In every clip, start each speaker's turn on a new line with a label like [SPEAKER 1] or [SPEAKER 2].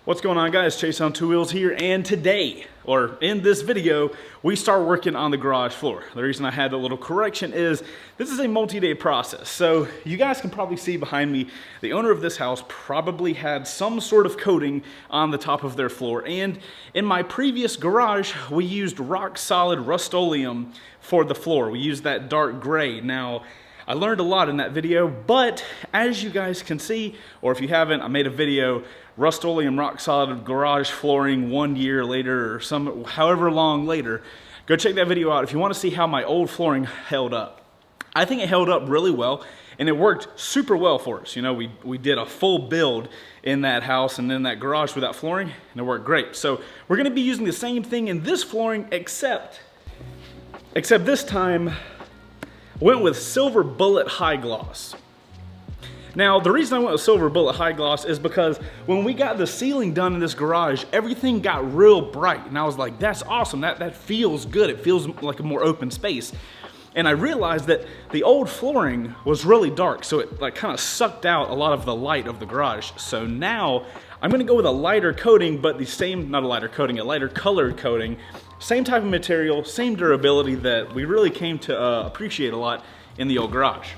[SPEAKER 1] What's going on, guys? Chaseontwowheels here, and today, or in this video, we start working on the garage floor. The reason I had a little correction is this is a multi-day process. So you guys can probably see behind me, the owner of this house probably had some sort of coating on the top of their floor. And in my previous garage, we used Rocksolid Rust-Oleum for the floor. We used that dark gray. Now, I learned a lot in that video, but as you guys can see, or if you haven't, I made a video, Rust-Oleum Rocksolid garage flooring 1 year later, or however long later. Go check that video out if you want to see how my old flooring held up. I think it held up really well, and it worked super well for us. You know, we did a full build in that house and in that garage with that flooring, and it worked great. So we're going to be using the same thing in this flooring, except this time, went with Silver Bullet High Gloss. Now, the reason I went with Silver Bullet High Gloss is because when we got the ceiling done in this garage, everything got real bright. And I was like, that's awesome, that feels good. It feels like a more open space. And I realized that the old flooring was really dark, so it like kind of sucked out a lot of the light of the garage. So now I'm gonna go with a lighter coating, but the same, not a lighter coating, a lighter colored coating. Same type of material, same durability that we really came to appreciate a lot in the old garage.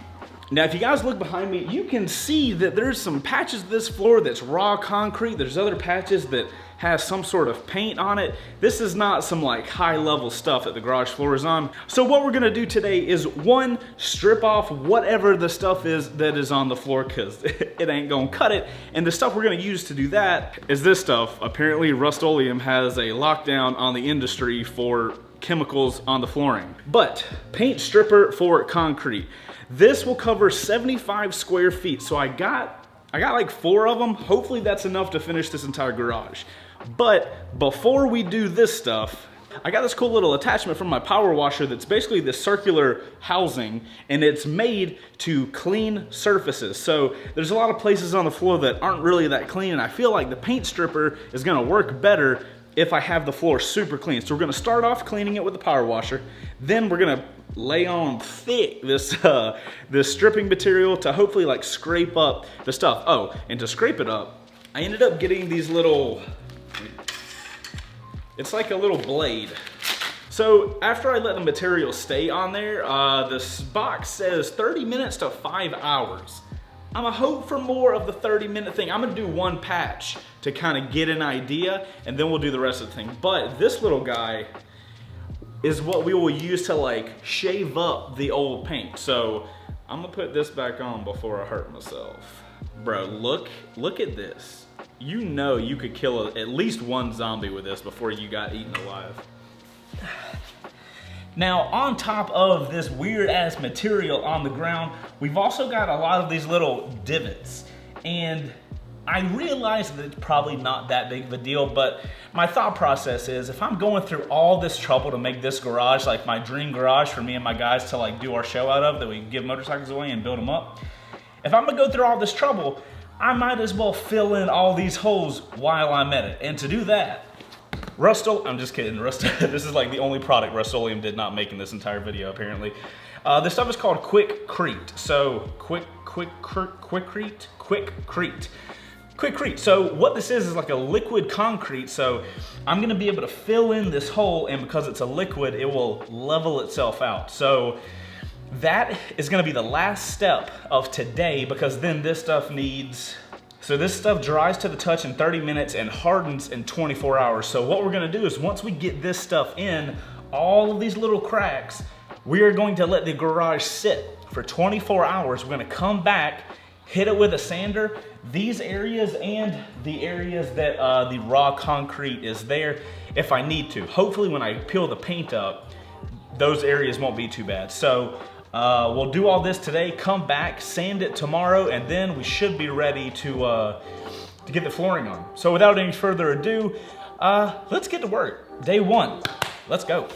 [SPEAKER 1] Now, if you guys look behind me, you can see that there's some patches of this floor that's raw concrete. There's other patches that has some sort of paint on it. This is not some like high level stuff that the garage floor is on. So what we're gonna do today is one, strip off whatever the stuff is that is on the floor, because it ain't gonna cut it. And the stuff we're gonna use to do that is this stuff. Apparently Rust-Oleum has a lockdown on the industry for chemicals on the flooring. But paint stripper for concrete. This will cover 75 square feet. So I got like 4 of them. Hopefully that's enough to finish this entire garage. But before we do this stuff, I got this cool little attachment from my power washer that's basically this circular housing, and it's made to clean surfaces. So there's a lot of places on the floor that aren't really that clean, and I feel like the paint stripper is gonna work better if I have the floor super clean. So we're gonna start off cleaning it with the power washer. Then we're gonna lay on thick this stripping material to hopefully like scrape up the stuff. Oh, and to scrape it up, I ended up getting these little, it's like a little blade. So after I let the material stay on there, this box says 30 minutes to 5 hours. I'm gonna hope for more of the 30-minute thing. I'm gonna do one patch to kind of get an idea, and then we'll do the rest of the thing. But this little guy is what we will use to like shave up the old paint. So I'm gonna put this back on before I hurt myself. Bro, look at this. You know you could kill at least one zombie with this before you got eaten alive. Now, on top of this weird ass material on the ground, we've also got a lot of these little divots. And I realize that it's probably not that big of a deal, but my thought process is if I'm going through all this trouble to make this garage like my dream garage for me and my guys to like do our show out of, that we give motorcycles away and build them up, if I'm gonna go through all this trouble, I might as well fill in all these holes while I'm at it. And to do that, I'm just kidding, this is like the only product Rust-Oleum did not make in this entire video apparently. This stuff is called Quickcrete. So Quickcrete. So what this is like a liquid concrete. So I'm gonna be able to fill in this hole, and because it's a liquid, it will level itself out. So that is gonna be the last step of today, because then this stuff this stuff dries to the touch in 30 minutes and hardens in 24 hours. So what we're gonna do is once we get this stuff in, all of these little cracks, we are going to let the garage sit for 24 hours. We're gonna come back, hit it with a sander, these areas and the areas that the raw concrete is there if I need to. Hopefully when I peel the paint up, those areas won't be too bad. So we'll do all this today, come back, sand it tomorrow, and then we should be ready to get the flooring on. So without any further ado, let's get to work. Day 1, let's go.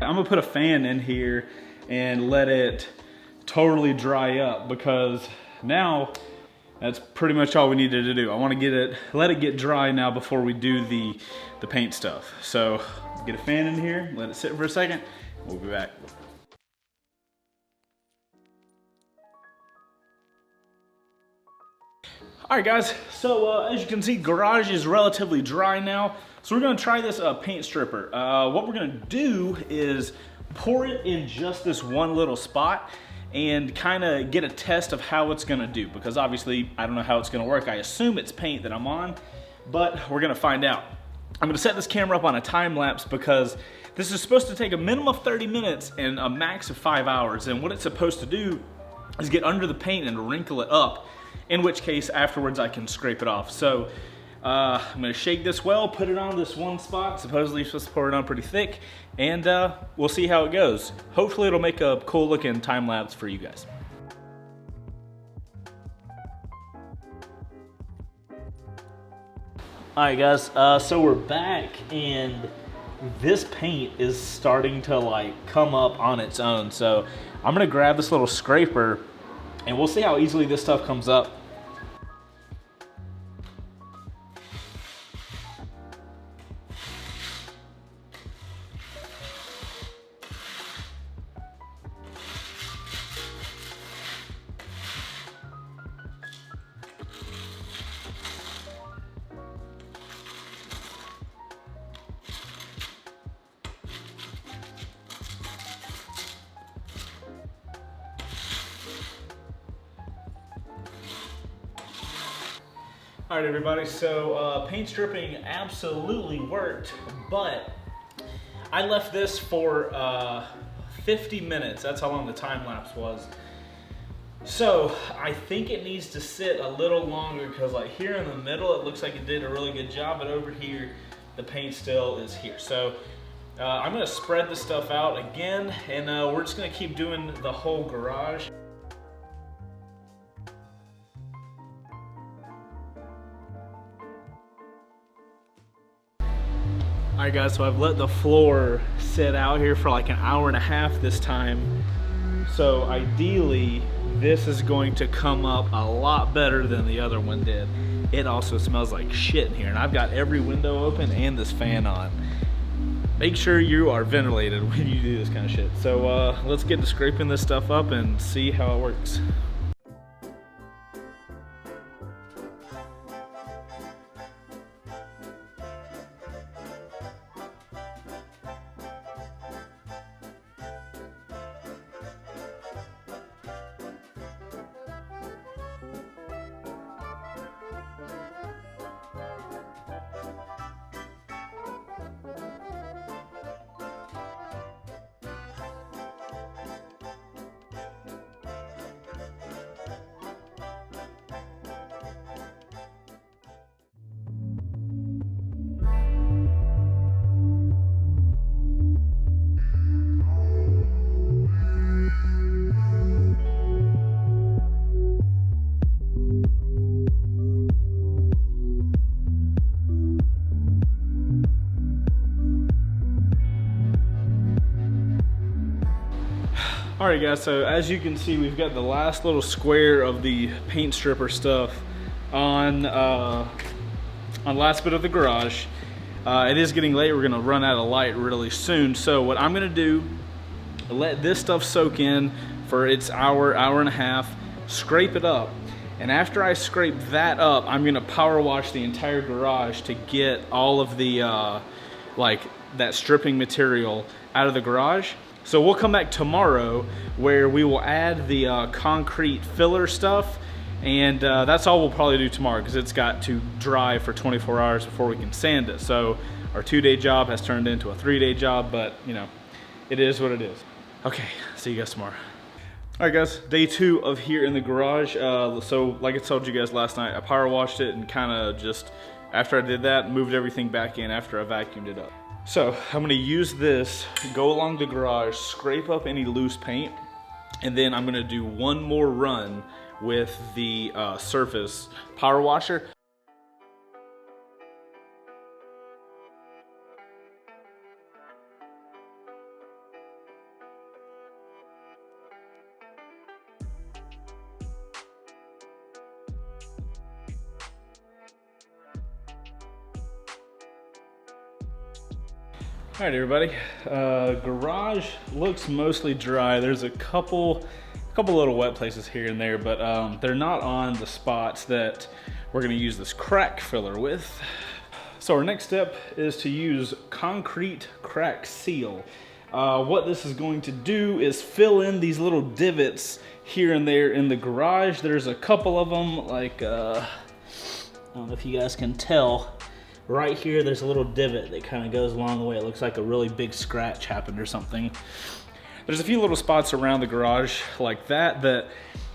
[SPEAKER 1] I'm gonna put a fan in here and let it totally dry up, because now that's pretty much all we needed to do. I want to let it get dry now before we do the paint stuff. So get a fan in here, let it sit for a second, we'll be back. All right guys, so as you can see, garage is relatively dry now. So we're gonna try this paint stripper. What we're gonna do is pour it in just this one little spot and kind of get a test of how it's gonna do, because obviously I don't know how it's gonna work. I assume it's paint that I'm on, but we're gonna find out. I'm gonna set this camera up on a time lapse because this is supposed to take a minimum of 30 minutes and a max of 5 hours. And what it's supposed to do is get under the paint and wrinkle it up, in which case afterwards I can scrape it off. So I'm gonna shake this well, put it on this one spot. Supposedly you're supposed to pour it on pretty thick, and we'll see how it goes. Hopefully it'll make a cool looking time lapse for you guys. All right guys, so we're back, and this paint is starting to like come up on its own. So I'm gonna grab this little scraper and we'll see how easily this stuff comes up. All right, everybody, so paint stripping absolutely worked, but I left this for 50 minutes. That's how long the time lapse was. So I think it needs to sit a little longer, because like here in the middle, it looks like it did a really good job, but over here, the paint still is here. So I'm gonna spread the stuff out again, and we're just gonna keep doing the whole garage. All right guys, so I've let the floor sit out here for like an hour and a half this time. So ideally, this is going to come up a lot better than the other one did. It also smells like shit in here, and I've got every window open and this fan on. Make sure you are ventilated when you do this kind of shit. So let's get to scraping this stuff up and see how it works. All right guys, so as you can see, we've got the last little square of the paint stripper stuff on last bit of the garage. It is getting late, we're gonna run out of light really soon. So what I'm gonna do, let this stuff soak in for its hour, hour and a half, scrape it up. And after I scrape that up, I'm gonna power wash the entire garage to get all of the, like that stripping material out of the garage. So we'll come back tomorrow where we will add the concrete filler stuff, and that's all we'll probably do tomorrow, because it's got to dry for 24 hours before we can sand it. So our 2-day job has turned into a 3-day job, but you know, it is what it is. Okay, see you guys tomorrow. All right guys, day 2 of here in the garage. So like I told you guys last night, I power washed it and kind of just, after I did that, moved everything back in after I vacuumed it up. So I'm gonna use this, go along the garage, scrape up any loose paint, and then I'm gonna do one more run with the surface power washer. All right, everybody. Garage looks mostly dry. There's a couple little wet places here and there, but they're not on the spots that we're gonna use this crack filler with. So our next step is to use concrete crack seal. What this is going to do is fill in these little divots here and there in the garage. There's a couple of them, like, I don't know if you guys can tell. Right here, there's a little divot that kind of goes along the way. It looks like a really big scratch happened or something. There's a few little spots around the garage like that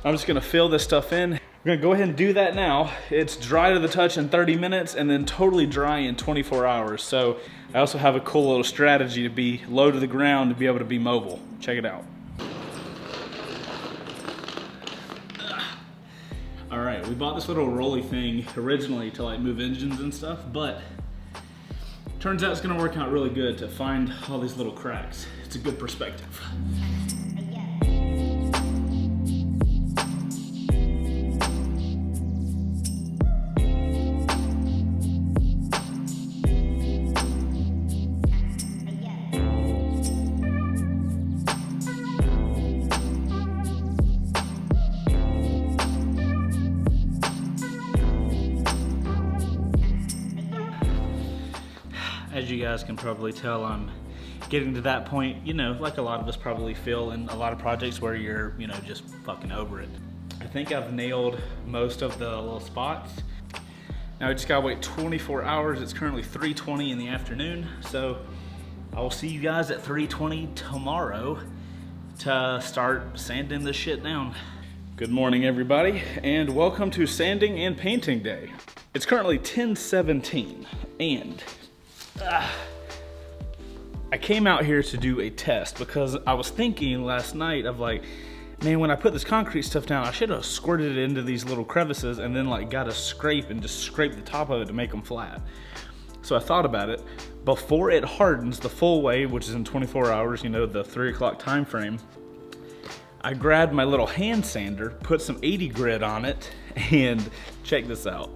[SPEAKER 1] I'm just gonna fill this stuff in. We're gonna go ahead and do that now. It's dry to the touch in 30 minutes and then totally dry in 24 hours. So I also have a cool little strategy to be low to the ground to be able to be mobile. Check it out. All right, we bought this little rolly thing originally to like move engines and stuff, but turns out it's gonna work out really good to find all these little cracks. It's a good perspective. As you guys can probably tell, I'm getting to that point, you know, like a lot of us probably feel in a lot of projects where you're, you know, just fucking over it. I think I've nailed most of the little spots. Now I just gotta wait 24 hours. It's currently 3:20 in the afternoon, so I will see you guys at 3:20 tomorrow to start sanding this shit down. Good morning, everybody, and welcome to Sanding and Painting Day. It's currently 10:17, and I came out here to do a test because I was thinking last night of like, man, when I put this concrete stuff down, I should have squirted it into these little crevices and then like got a scrape and just scrape the top of it to make them flat. So I thought about it. Before it hardens the full way, which is in 24 hours, you know, the 3 o'clock time frame, I grabbed my little hand sander, put some 80 grit on it, and check this out.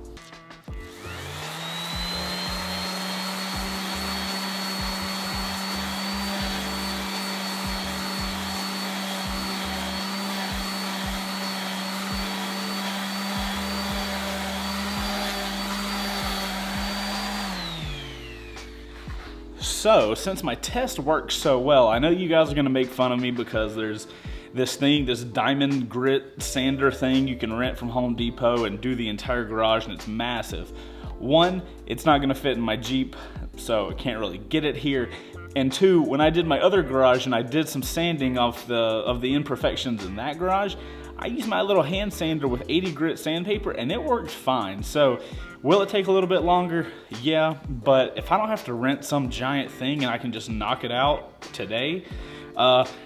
[SPEAKER 1] So, since my test worked so well, I know you guys are gonna make fun of me because there's this thing, this diamond grit sander thing you can rent from Home Depot and do the entire garage, and it's massive. One, it's not gonna fit in my Jeep, so I can't really get it here. And two, when I did my other garage and I did some sanding of the imperfections in that garage, I used my little hand sander with 80 grit sandpaper and it worked fine. So will it take a little bit longer? Yeah, but if I don't have to rent some giant thing and I can just knock it out today,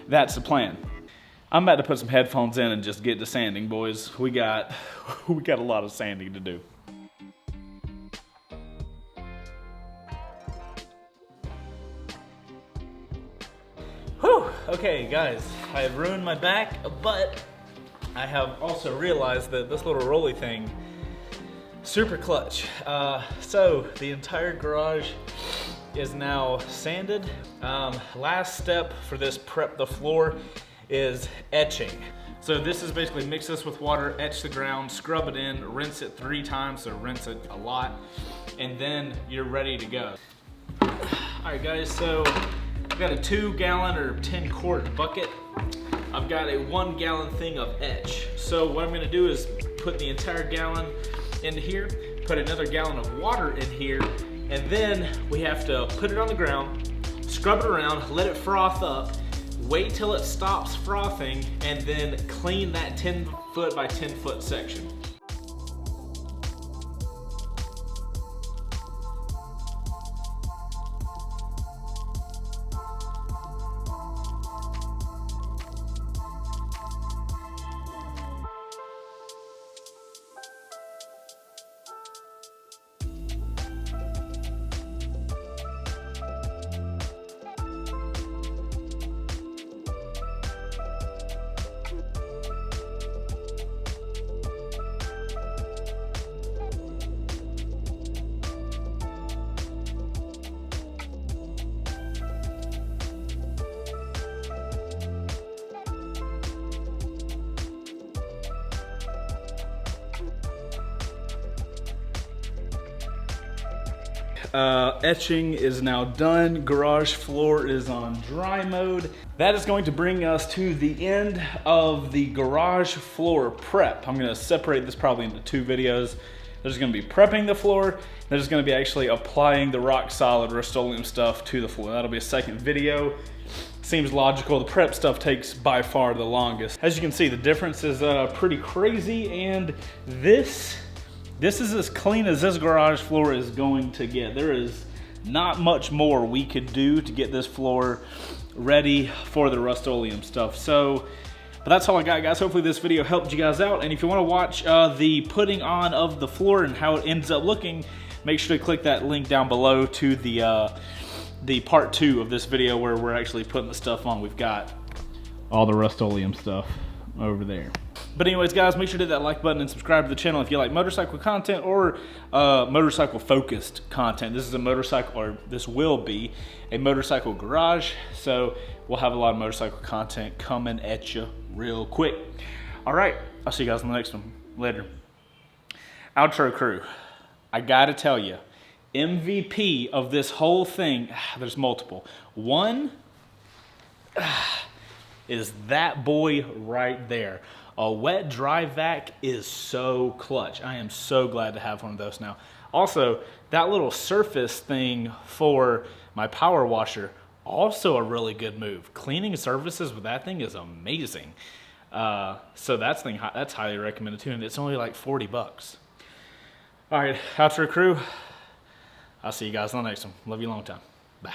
[SPEAKER 1] that's the plan. I'm about to put some headphones in and just get to sanding, boys. We got a lot of sanding to do. Whew, okay guys, I have ruined my back, but I have also realized that this little rolly thing, super clutch. So the entire garage is now sanded. Last step for this prep the floor is etching. So this is basically mix this with water, etch the ground, scrub it in, rinse it 3 times, so rinse it a lot, and then you're ready to go. All right guys, so I've got a 2-gallon or 10-quart bucket. I've got a 1-gallon thing of etch. So what I'm gonna do is put the entire gallon into here, put another gallon of water in here, and then we have to put it on the ground, scrub it around, let it froth up, wait till it stops frothing, and then clean that 10-foot by 10-foot section. Etching is now done. Garage floor is on dry mode. That is going to bring us to the end of the garage floor prep. I'm gonna separate this probably into 2 videos. There's gonna be prepping the floor. There's gonna be actually applying the Rocksolid Rust-Oleum stuff to the floor. That'll be a second video. Seems logical. The prep stuff takes by far the longest. As you can see, the difference is pretty crazy, and this is as clean as this garage floor is going to get. There is not much more we could do to get this floor ready for the Rust-Oleum stuff. But that's all I got, guys. Hopefully this video helped you guys out. And if you want to watch the putting on of the floor and how it ends up looking, make sure to click that link down below to the part 2 of this video where we're actually putting the stuff on. We've got all the Rust-Oleum stuff over there. But anyways, guys, make sure to hit that like button and subscribe to the channel if you like motorcycle content or motorcycle focused content. This is a motorcycle, or this will be a motorcycle garage, so we'll have a lot of motorcycle content coming at you real quick. All right, I'll see you guys in the next one. Later. Outro crew, I gotta tell you, MVP of this whole thing, there's multiple. One is that boy right there. A wet dry vac is so clutch. I am so glad to have one of those now. Also, that little surface thing for my power washer, also a really good move. Cleaning surfaces with that thing is amazing. So that's highly recommended too, and it's only like 40 bucks. All right, outro crew. I'll see you guys on the next one. Love you a long time. Bye.